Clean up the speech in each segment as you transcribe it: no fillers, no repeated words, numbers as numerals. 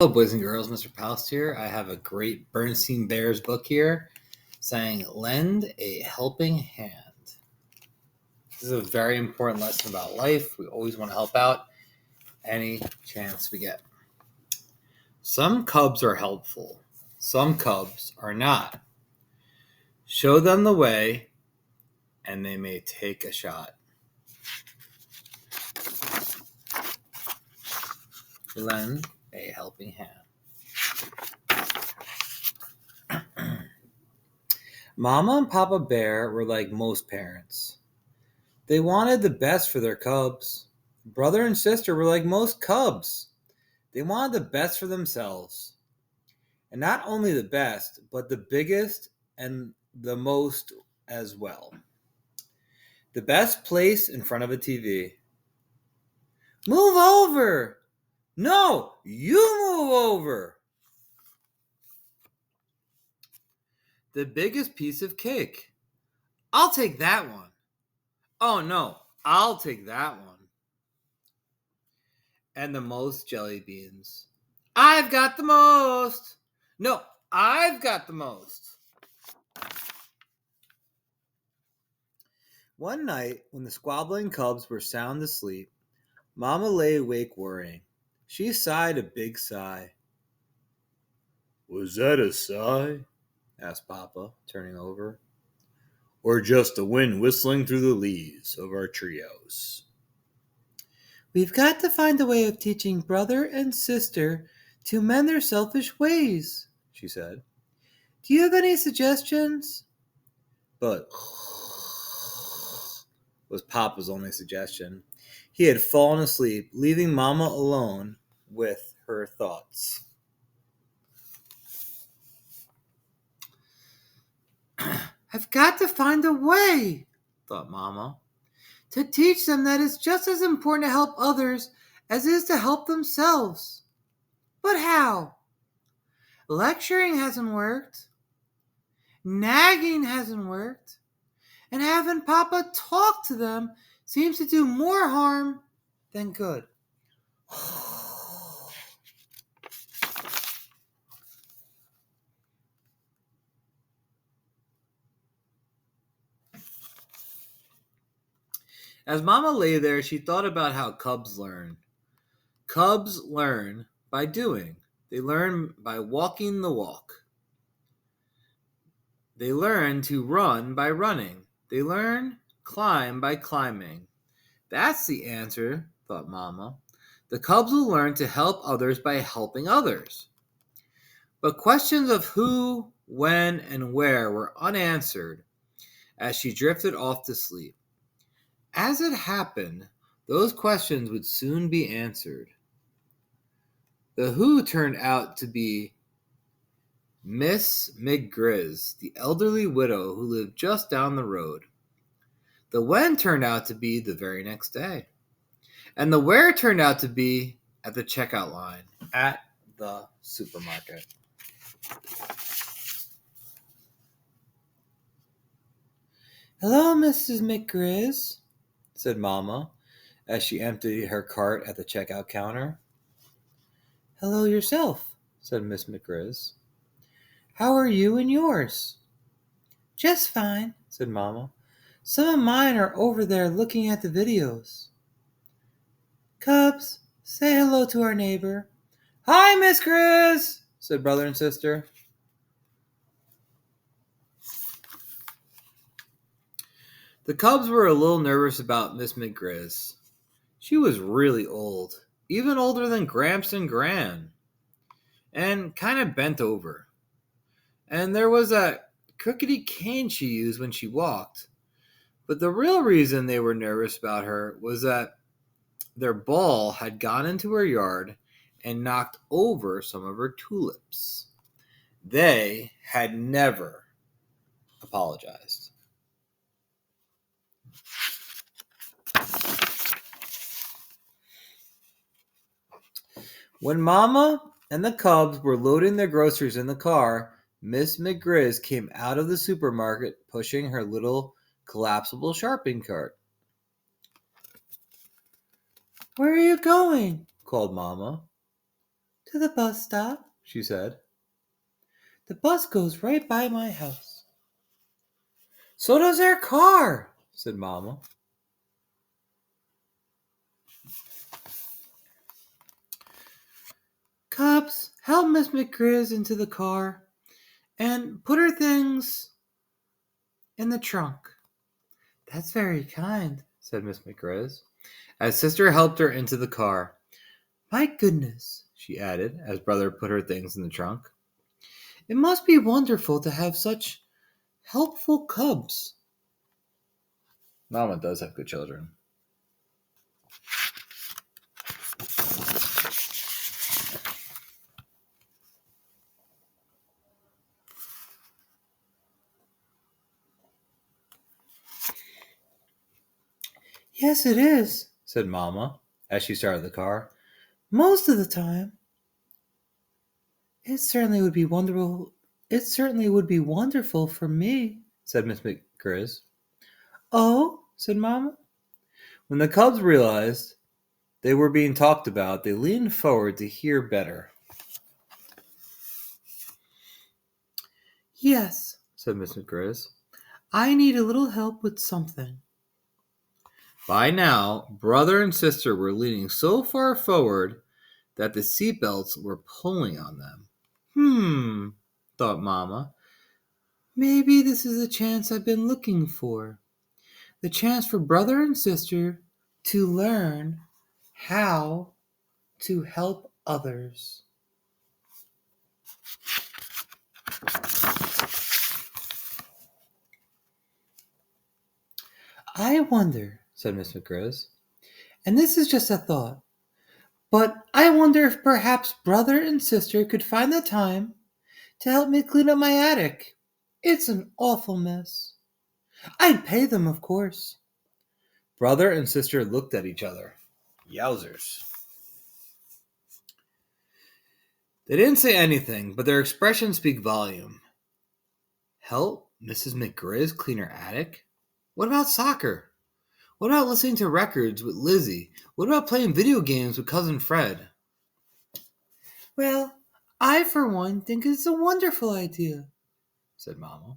Hello, boys and girls. Mr. Paust here. I have a great Berenstain Bears book here saying, Lend a helping hand. This is a very important lesson about life. We always want to help out any chance we get. Some cubs are helpful. Some cubs are not. Show them the way, and they may take a shot. Lend a helping hand. Mama and Papa Bear were like most parents. They wanted the best for their cubs. Brother and sister were like most cubs. They wanted the best for themselves. And not only the best, but the biggest and the most as well. The best place in front of a TV. Move over! No, you move over! The biggest piece of cake. I'll take that one. Oh no, I'll take that one. And the most jelly beans. I've got the most. No, I've got the most. One night, when the squabbling cubs were sound asleep, Mama lay awake worrying. She sighed a big sigh. Was that a sigh? Asked Papa, turning over. Or just the wind whistling through the leaves of our treehouse? We've got to find a way of teaching brother and sister to mend their selfish ways, she said. Do you have any suggestions? But was Papa's only suggestion. He had fallen asleep, leaving Mama alone with her thoughts. I've got to find a way, thought Mama, to teach them that it's just as important to help others as it is to help themselves. But how? Lecturing hasn't worked. Nagging hasn't worked. And having Papa talk to them seems to do more harm than good. As Mama lay there, she thought about how cubs learn. Cubs learn by doing. They learn by walking the walk. They learn to run by running. They learn climb by climbing. That's the answer, thought Mama. The cubs will learn to help others by helping others. But questions of who, when, and where were unanswered as she drifted off to sleep. As it happened, those questions would soon be answered. The who turned out to be Miss McGrizz, the elderly widow who lived just down the road. The when turned out to be the very next day. And the where turned out to be at the checkout line at the supermarket. Hello, Mrs. McGrizz, said Mama, as she emptied her cart at the checkout counter. Hello yourself, said Miss McGrizz. How are you and yours? Just fine, said Mama. Some of mine are over there looking at the videos. Cubs, say hello to our neighbor. Hi, Miss Grizz, said brother and sister. The cubs were a little nervous about Miss McGrizz. She was really old, even older than Gramps and Gran, and kind of bent over. And there was that crookedy cane she used when she walked. But the real reason they were nervous about her was that their ball had gone into her yard and knocked over some of her tulips. They had never apologized. When Mama and the cubs were loading their groceries in the car, Miss McGrizz came out of the supermarket pushing her little collapsible shopping cart. Where are you going? Called Mama. To the bus stop, she said. The bus goes right by my house. So does our car, said Mama. Cubs, help Miss McGrizz into the car and put her things in the trunk. That's very kind, said Miss McGrizz, as Sister helped her into the car. My goodness, she added, as Brother put her things in the trunk. It must be wonderful to have such helpful cubs. Mama does have good children. Yes, it is, said Mama, as she started the car. Most of the time. It certainly would be wonderful. It certainly would be wonderful for me, said Miss McGrizz. Oh, said Mama. When the cubs realized they were being talked about, they leaned forward to hear better. Yes, said Miss McGrizz. I need a little help with something. By now, Brother and Sister were leaning so far forward that the seatbelts were pulling on them. Thought Mama. Maybe this is the chance I've been looking for. The chance for Brother and Sister to learn how to help others. I wonder, said Miss McGrizz, and this is just a thought, but I wonder if perhaps Brother and Sister could find the time to help me clean up my attic. It's an awful mess. I'd pay them, of course. Brother and Sister looked at each other. Yowzers. They didn't say anything, but their expressions speak volume. Help Mrs. McGrizz clean her attic? What about soccer? What about listening to records with Lizzie? What about playing video games with Cousin Fred? Well, I, for one, think it's a wonderful idea, said Mama.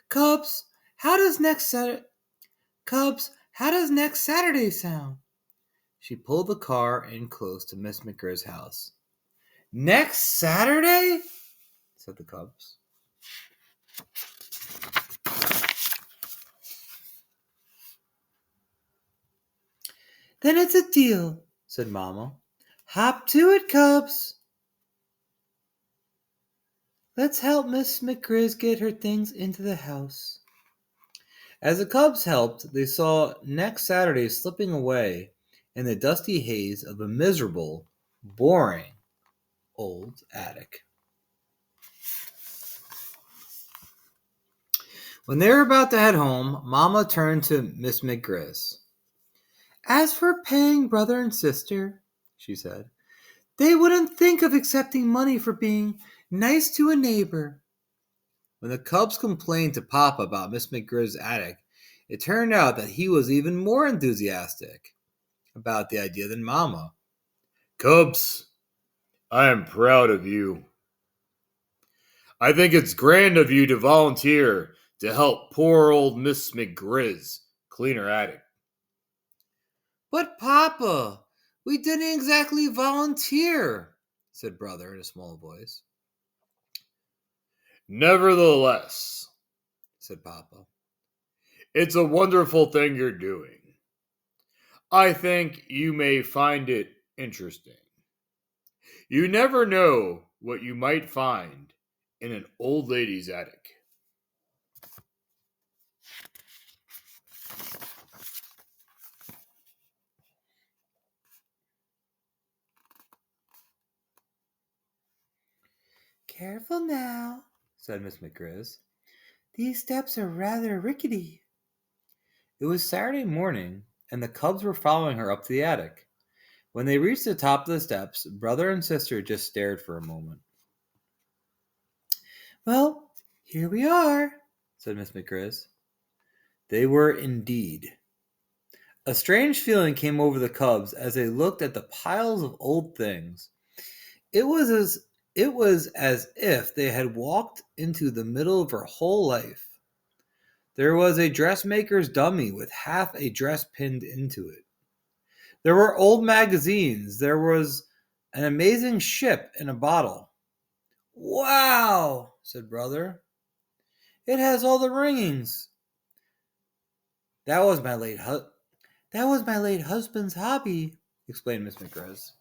Cubs, how does next Saturday sound? She pulled the car in close to Miss McGrizz's house. Next Saturday? Said the cubs. Then it's a deal, said Mama. Hop to it, cubs. Let's help Miss McGrizz get her things into the house. As the cubs helped, they saw next Saturday slipping away in the dusty haze of a miserable, boring old attic. When they were about to head home, Mama turned to Miss McGrizz. As for paying Brother and Sister, she said, they wouldn't think of accepting money for being nice to a neighbor. When the cubs complained to Papa about Miss McGrizz's attic, it turned out that he was even more enthusiastic about the idea than Mama. Cubs, I am proud of you. I think it's grand of you to volunteer to help poor old Miss McGrizz clean her attic. But Papa, we didn't exactly volunteer, said Brother in a small voice. Nevertheless, said Papa, it's a wonderful thing you're doing. I think you may find it interesting. You never know what you might find in an old lady's attic. Careful now, said Miss McGrizz. These steps are rather rickety. It was Saturday morning, and the cubs were following her up to the attic. When they reached the top of the steps, Brother and Sister just stared for a moment. Well, here we are, said Miss McGrizz. They were indeed. A strange feeling came over the cubs as they looked at the piles of old things. It was as if they had walked into the middle of her whole life. There was a dressmaker's dummy with half a dress pinned into it. There were old magazines. There was an amazing ship in a bottle. Wow, said Brother. It has all the ringings. That was my late husband's hobby, explained Miss McGrizz.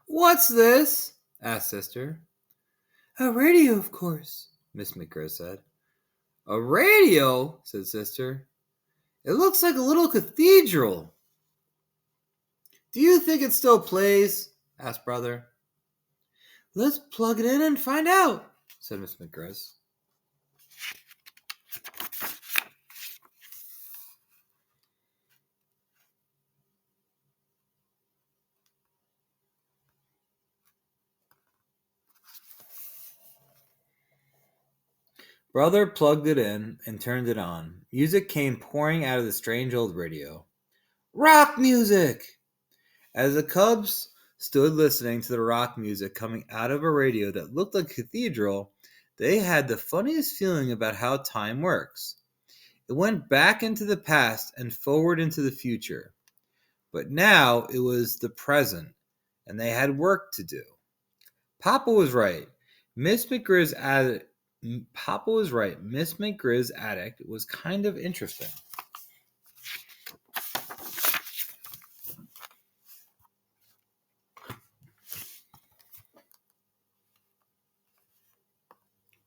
What's this? Asked Sister. A radio, of course, Miss McGrizz said. A radio? Said Sister. It looks like a little cathedral. Do you think it still plays? Asked Brother. Let's plug it in and find out, said Miss McGrizz. Brother plugged it in and turned it on. Music came pouring out of the strange old radio. Rock music! As the Cubs stood listening to the rock music coming out of a radio that looked like a cathedral, they had the funniest feeling about how time works. It went back into the past and forward into the future. But now it was the present, and they had work to do. Papa was right. Miss McGrizz added, Papa was right. Miss McGrizz's attic was kind of interesting.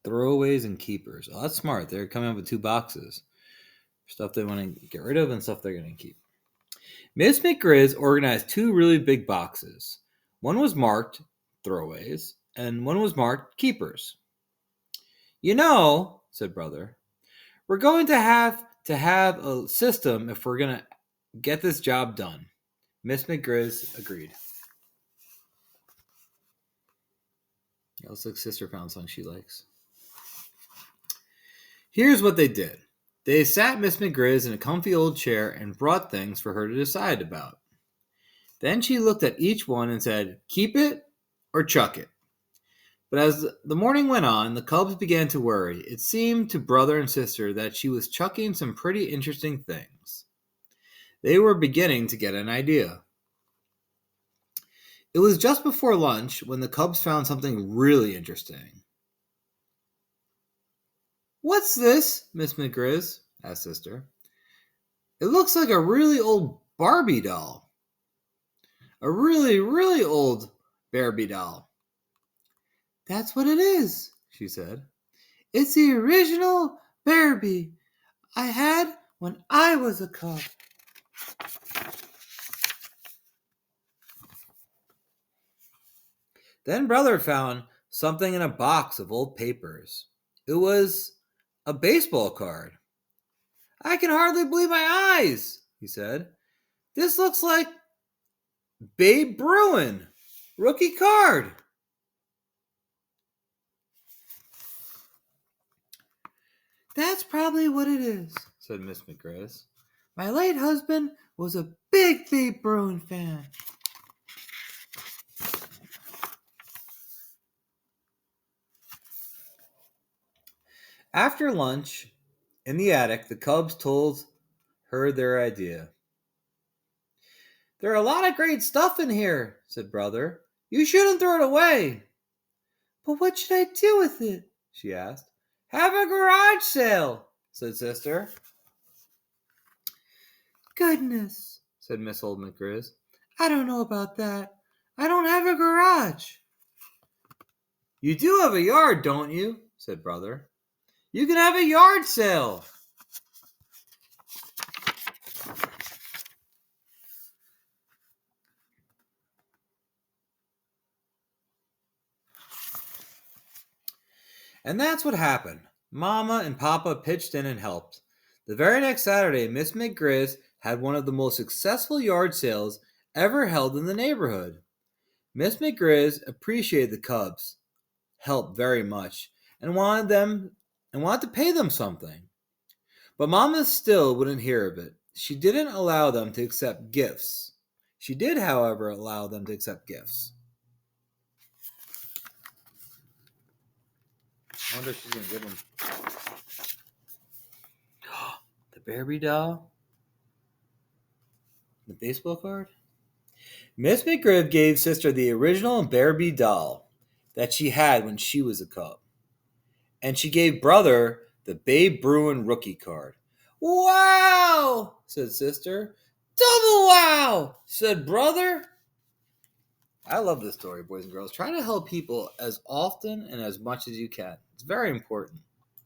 Throwaways and keepers. Oh, that's smart. They're coming up with 2 boxes. Stuff they want to get rid of and stuff they're going to keep. Miss McGrizz organized 2 really big boxes. One was marked throwaways, and one was marked keepers. You know, said Brother, we're going to have a system if we're going to get this job done. Miss McGrizz agreed. It looks like Sister found something she likes. Here's what they did. They sat Miss McGrizz in a comfy old chair and brought things for her to decide about. Then she looked at each one and said, keep it or chuck it. But as the morning went on, the Cubs began to worry. It seemed to Brother and Sister that she was chucking some pretty interesting things. They were beginning to get an idea. It was just before lunch when the Cubs found something really interesting. What's this, Miss McGrizz? Asked Sister. It looks like a really old Barbie doll. A really, really old Barbie doll. That's what it is, she said. It's the original Barbie I had when I was a cub. Then Brother found something in a box of old papers. It was a baseball card. I can hardly believe my eyes, he said. This looks like Babe Bruin, rookie card. That's probably what it is, said Miss McGrizz. My late husband was a big Babe Bruin fan. After lunch, in the attic, the Cubs told her their idea. There are a lot of great stuff in here, said Brother. You shouldn't throw it away. But what should I do with it? She asked. Have a garage sale, said Sister. Goodness, said Miss Old McGrizz. I don't know about that. I don't have a garage. You do have a yard, don't you? Said Brother. You can have a yard sale. And that's what happened. Mama and Papa pitched in and helped. The very next Saturday, Miss McGrizz had one of the most successful yard sales ever held in the neighborhood. Miss McGrizz appreciated the Cubs' help very much and wanted to pay them something. But Mama still wouldn't hear of it. She didn't allow them to accept gifts. She did, however, allow them to accept gifts. I wonder if she's going to give them the Barbie doll, the baseball card. Miss McGrizz gave Sister the original Barbie doll that she had when she was a cub. And she gave Brother the Babe Bruin rookie card. Wow, said Sister. Double wow, said Brother. I love this story, boys and girls. Try to help people as often and as much as you can. It's very important.